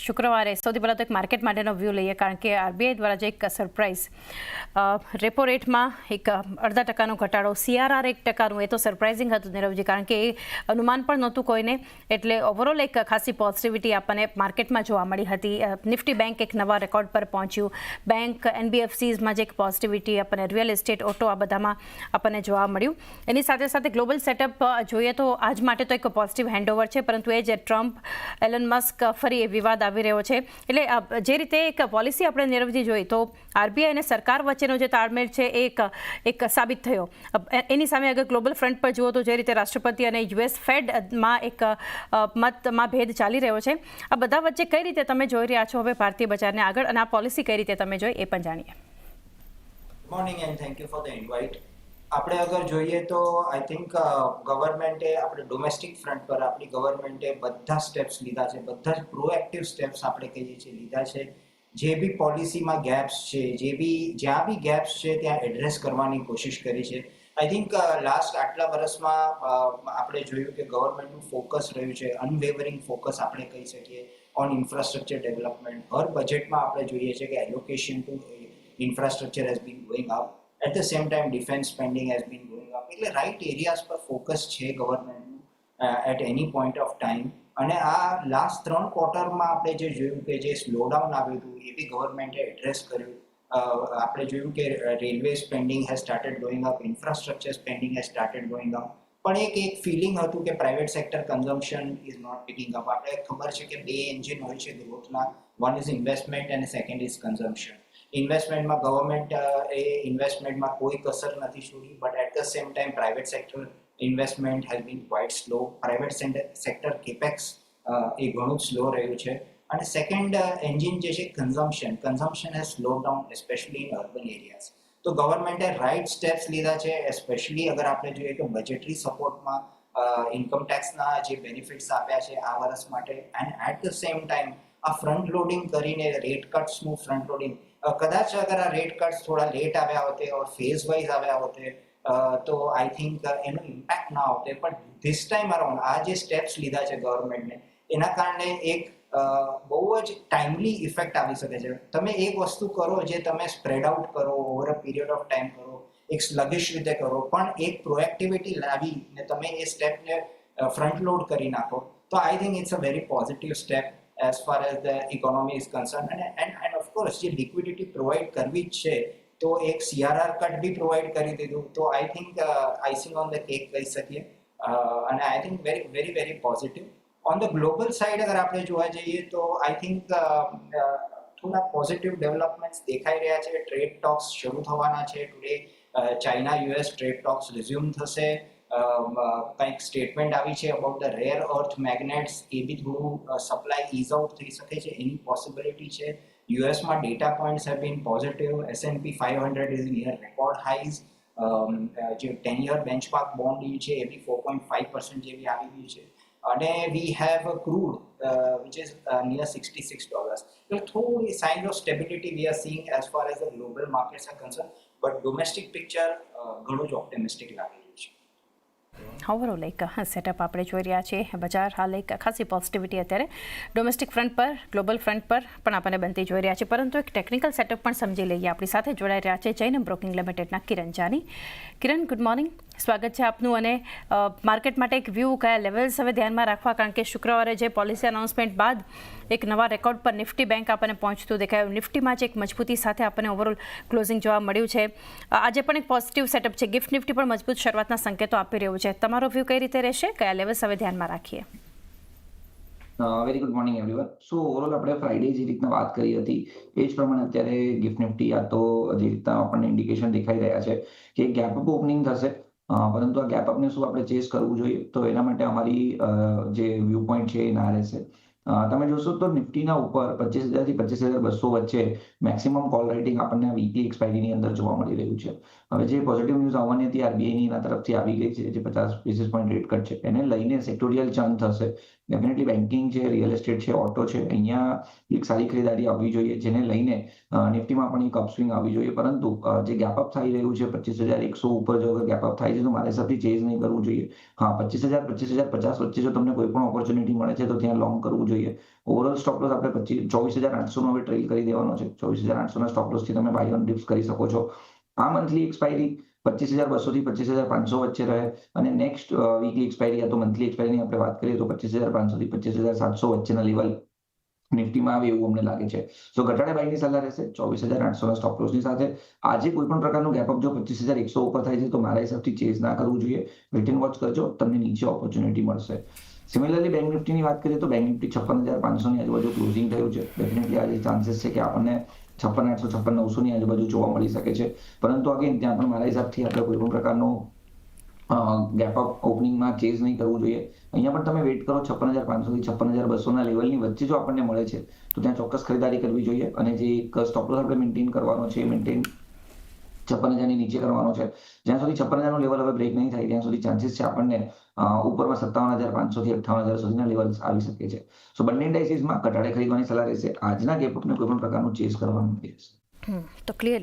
શુક્રવારે સૌથી પહેલાં તો એક માર્કેટ માટેનો વ્યૂ લઈએ, કારણ કે આરબીઆઈ દ્વારા જે એક સરપ્રાઇઝ રેપો રેટમાં એક 0.5% ઘટાડો, CRR 1%, એ તો સરપ્રાઇઝિંગ હતું નીરવજી, કારણ કે એ અનુમાન પણ નહોતું કોઈને. એટલે ઓવરઓલ એક ખાસી પોઝિટિવિટી આપણને માર્કેટમાં જોવા મળી હતી. નિફ્ટી બેંક એક નવા રેકોર્ડ પર પહોંચ્યું. બેંક, NBFCsમાં જે એક પોઝિટિવિટી આપણને, રિયલ એસ્ટેટ, ઓટો, આ બધામાં આપણને જોવા મળ્યું. એની સાથે સાથે ગ્લોબલ સેટઅપ જોઈએ તો આજ માટે તો એક પોઝિટિવ હેન્ડઓવર છે, પરંતુ એ જે ટ્રમ્પ, એલન મસ્ક, ફરી એ વિવાદ આવી રહ્યો છે. એટલે જે રીતે એક પોલિસી આપણે નીરવજી જોઈ તો આરબીઆઈ અને સરકાર વચ્ચેનો જે તાળમેળ છે એ એક સાબિત થયો. એની સામે અગર ગ્લોબલ ફ્રન્ટ પર જુઓ તો જે રીતે રાષ્ટ્રપતિ અને US ફેડમાં એક મતમાં ભેદ ચાલી રહ્યો છે, આ બધા વચ્ચે કઈ રીતે તમે જોઈ રહ્યા છો હવે ભારતીય બજારને આગળ, અને આ પોલિસી કઈ રીતે તમે જોઈ એ પણ જાણીએ. Morning and thank you for the invite. આપણે અગર જોઈએ તો આઈ થિંક ગવર્મેન્ટે આપણે ડોમેસ્ટિક ફ્રન્ટ પર આપણી ગવર્મેન્ટે બધા સ્ટેપ્સ લીધા છે, બધા જ પ્રોએક્ટિવ સ્ટેપ્સ આપણે કહીએ છીએ લીધા છે. જે બી પોલિસીમાં ગેપ્સ છે, જ્યાં બી ગેપ્સ છે ત્યાં એડ્રેસ કરવાની કોશિશ કરી છે. આઈ થિંક લાસ્ટ આટલા વર્ષમાં આપણે જોયું કે ગવર્મેન્ટનું ફોકસ રહ્યું છે, અનવેવરિંગ ફોકસ આપણે કહી શકીએ ઓન ઇન્ફ્રાસ્ટ્રક્ચર ડેવલપમેન્ટ. હર બજેટમાં આપણે જોઈએ છે કે allocation to infrastructure has been going up. At the same time, defense spending has been going up. એટલે right areas પર ફોકસ છે ગવર્મેન્ટનું at any point of time. અને આ લાસ્ટ 3 ક્વાર્ટરમાં આપણે જે જોયું કે જે સ્લોડાઉન આવ્યું હતું એ બી ગવર્મેન્ટે એડ્રેસ કર્યું. આપણે જોયું કે railway spending has started going up, infrastructure spending has started going up. પણ એક ફિલિંગ હતું કે private sector consumption is not picking up. આપણે ખબર છે કે 2 એન્જિન હોય છે ગ્રોથના, વન ઇઝ ઇન્વેસ્ટમેન્ટ અને સેકન્ડ ઇઝ કન્ઝમ્પશન. ઇન્વેસ્ટમેન્ટમાં ગવર્મેન્ટ એ ઇન્વેસ્ટમેન્ટમાં કોઈ કસર નથી છોડી, but at the same time private sector investment has been quite slow. Private sector capex એ ઘણું જ સ્લો રહ્યું છે. અને સેકન્ડ એન્જિન જે છે consumption has slow down, especially in urban areas. તો ગવર્મેન્ટે રાઇટ સ્ટેપ્સ લીધા છે, એસ્પેશિયલી અગર આપણે જોઈએ કે બજેટરી સપોર્ટમાં ઇન્કમ ટેક્સના જે બેનિફિટ્સ આપ્યા છે આ વર્ષ માટે, and at the same time આ ફ્રન્ટ લોડિંગ કરીને રેટ કટ્સનું ફ્રન્ટ લોડિંગ. કદાચ અગર આ રેટ કટ્સ થોડા લેટ આવ્યા હોતે ઓર ફેઝ વાઇઝ આવ્યા હોતે તો આઈ થિંક એનો ઇમ્પેક્ટ ના હોતે. પણ ધીસ ટાઈમ અરાઉન્ડ આ જે સ્ટેપ્સ લીધા છે ગવર્મેન્ટને, એના કારણે એક બહુ જ ટાઈમલી ઇફેક્ટ આવી શકે છે. તમે એક વસ્તુ કરો જે તમે સ્પ્રેડ આઉટ કરો, over a period of time કરો, એક સ્લગિશ રીતે કરો, પણ એક પ્રોએક્ટિવિટી લાવીને તમે એ સ્ટેપને ફ્રન્ટ લોડ કરી નાખો, તો I think it's a very positive step as far as the economy is concerned. And of course જે લિક્વિડિટી પ્રોવાઈડ કરવી જ છે તો એક CRR કટ બી પ્રોવાઈડ કરી દીધું, તો I think icing on the cake કહી શકીએ. અને I think very very positive. On the global side અગર આપણે જોવા જઈએ તો આઈ થિંક થોડા પોઝિટિવ ડેવલપમેન્ટ્સ દેખાઈ રહ્યા છે. ટ્રેડ ટોક્સ શરૂ થવાના છે today. China US trade talks resume થશે. કંઈક સ્ટેટમેન્ટ આવી છે અબાઉટ ધ રેર અર્થ મેગ્નેટ્સ, એ બી થોડું સપ્લાય ઇઝ આઉટ થઈ શકે છે, એની પોસિબિલિટી છે. યુએસમાં data points have been positive. S&P 500 is near record highs. જે 10-year બેન્ચમાર્ક બોન્ડ છે એ બી 4.5% જેવી આવી ગઈ છે. અને we have crude which is near $66. એટલે થોડી science of stability we are seeing as far as the global markets R concern, but domestic picture ઘણું જ ઓપ્ટિમિસ્ટિક લાગે છે. ઓવરઓલ એક સેટઅપ આપણે જોઈ રહ્યા છીએ. બજાર હાલ એક ખાસી પોઝિટિવિટી અત્યારે ડોમેસ્ટિક ફ્રન્ટ પર, ગ્લોબલ ફ્રન્ટ પર પણ આપણને બનતી જોઈ રહ્યા છે. પરંતુ એક ટેકનિકલ સેટઅપ પણ સમજી લઈએ. આપણી સાથે જોડાઈ રહ્યા છે જૈનમ બ્રોકિંગ લિમિટેડના કિરણ જાની. કિરણ, ગુડ મોર્નિંગ, સ્વાગત છે આપનું. અને માર્કેટ માટે એક વ્યૂ, કયા લેવલ્સ હવે ધ્યાનમાં રાખવા, કારણ કે શુક્રવારે જે પોલિસી અનાઉન્સમેન્ટ બાદ એક નવા રેકોર્ડ પર નિફ્ટી બેંક આપણને પહોંચતું દેખાયું. નિફ્ટીમાં જ એક મજબૂતી સાથે આપણને ઓવરઓલ ક્લોઝિંગ જોવા મળ્યું છે. આજે પણ એક પોઝિટિવ સેટઅપ છે. ગિફ્ટ નિફ્ટી પણ મજબૂત શરૂઆતના સંકેતો આપી રહ્યું છે. તમારો વ્યૂ કઈ રીતે રહેશે? કયા લેવલ્સ હવે ધ્યાનમાં રાખીએ? Very good morning everyone. So overall આપણે ફ્રાઈડે જે રીતના વાત કરી હતી એ જ પ્રમાણે અત્યારે ગિફ્ટ નિફ્ટી આ તો જે રીતના આપણને ઇન્ડિકેશન દેખાઈ રહ્યા છે કે ગેપ અપ ઓપનિંગ થશે. પરંતુ આ ગેપ અપને શું આપણે ચેસ કરવું જોઈએ, તો એના માટે અમારી જે વ્યૂ પોઈન્ટ છે એ ના રહેશે. તમે જોશો તો નિફ્ટીના ઉપર 25,000 થી 25,200 વચ્ચે મેક્સિમમ કોલ રાઇટિંગ આપણને વીકલી એક્સપાયરીની અંદર જોવા મળી રહ્યું છે. હવે જે પોઝિટિવ ન્યૂઝ આવવાની હતી આરબીઆઈની એના તરફથી આવી ગઈ છે, જે 50 બેસિસ પોઈન્ટ રેટ કટ છે, એને લઈને સેક્ટોરિયલ ચર્ન થશે. ડેફિનેટલી બેન્કિંગ છે, રિયલ એસ્ટેટ છે, ઓટો છે, અહીંયા એક સારી ખરીદારી આવવી જોઈએ, જેને લઈને નિફ્ટીમાં પણ એક અપસ્વિંગ આવવી જોઈએ. પરંતુ જે ગેપ અપ થઈ રહ્યું છે 25,100 ઉપર જો ગેપ અપ થાય છે તો મારા હિસાબથી ચેઝ નહીં કરવું જોઈએ. હા, 25,000 25,050 વચ્ચે જો તમને કોઈ પણ ઓપોર્ચ્યુનિટી મળે છે તો ત્યાં લોંગ કરવું જોઈએ. ઓવરઓલ સ્ટોપ લોસ આપણે 24,800 નો હવે ટ્રેલ કરી દેવાનો છે. 24,800 ના સ્ટોપ લોસ થી તમે બાય ઓન ડિપ્સ કરી શકો છો. આ મંથલી એક્સપાયરી 25,200 થી 25,500 વચ્ચે રહે અને નેક્સ્ટ વીકલી એક્સપાયરી યા તો મંથલી એક્સપાયરીની આપણે વાત કરીએ તો 25,500 થી 25,700 વચ્ચેના લેવલ નિફ્ટીમાં આવે એવું અમને લાગે છે. સો ઘટાડે બાયની સલાહ રહેશે 24,800 ના સ્ટોપ લોસની સાથે. આજે કોઈ પણ પ્રકારનું ગેપ અપ જો 25,100 ઉપર થાય છે તો મારા હિસાબથી ચેઝ ના કરવું જોઈએ. વેટ એન્ડ વોચ કરજો, તમને નીચે ઓપોર્ચ્યુનિટી મળશે. સિમિલરલી બેંક નિફ્ટીની વાત કરીએ તો બેંક નિફ્ટી 56,500 ની આજુબાજુ ક્લોઝિંગ થયું છે. ડેફિનેટલી આજે ચાન્સીસ છે કે આપણને 56,800 56,900 ની આજુબાજુ જોવા મળી શકે છે. પરંતુ અગેન ત્યાં પણ મારા હિસાબથી આપણે કોઈ પણ પ્રકારનું ગેપ અપ ઓપનિંગમાં ચેઝ નહીં કરવું જોઈએ. અહીંયા પણ તમે વેટ કરો 56,500 થી 56,200 ના લેવલની વચ્ચે જો આપણને મળે છે તો ત્યાં ચોક્કસ ખરીદારી કરવી જોઈએ અને જે એક સ્ટોપ લોસ આપણે મેન્ટેન કરવાનો છે મેન્ટેન 56,000 ની નીચે કરવાનો છે. જ્યાં સુધી 56,000 નું લેવલ હવે બ્રેક નહીં થાય ત્યાં સુધી ચાન્સીસ છે આપણને ઉપરમાં 57,500 થી 58,000 સુધીના લેવલ આવી શકે છે. સો બંને ઇન્ડાઇસીસમાં ઘટાડે ખરીદવાની સલાહ રહેશે. આજના ગેપ અપને કોઈ પણ પ્રકારનું ચેઝ કરવાનું રહેશે. તો ક્લિયરલી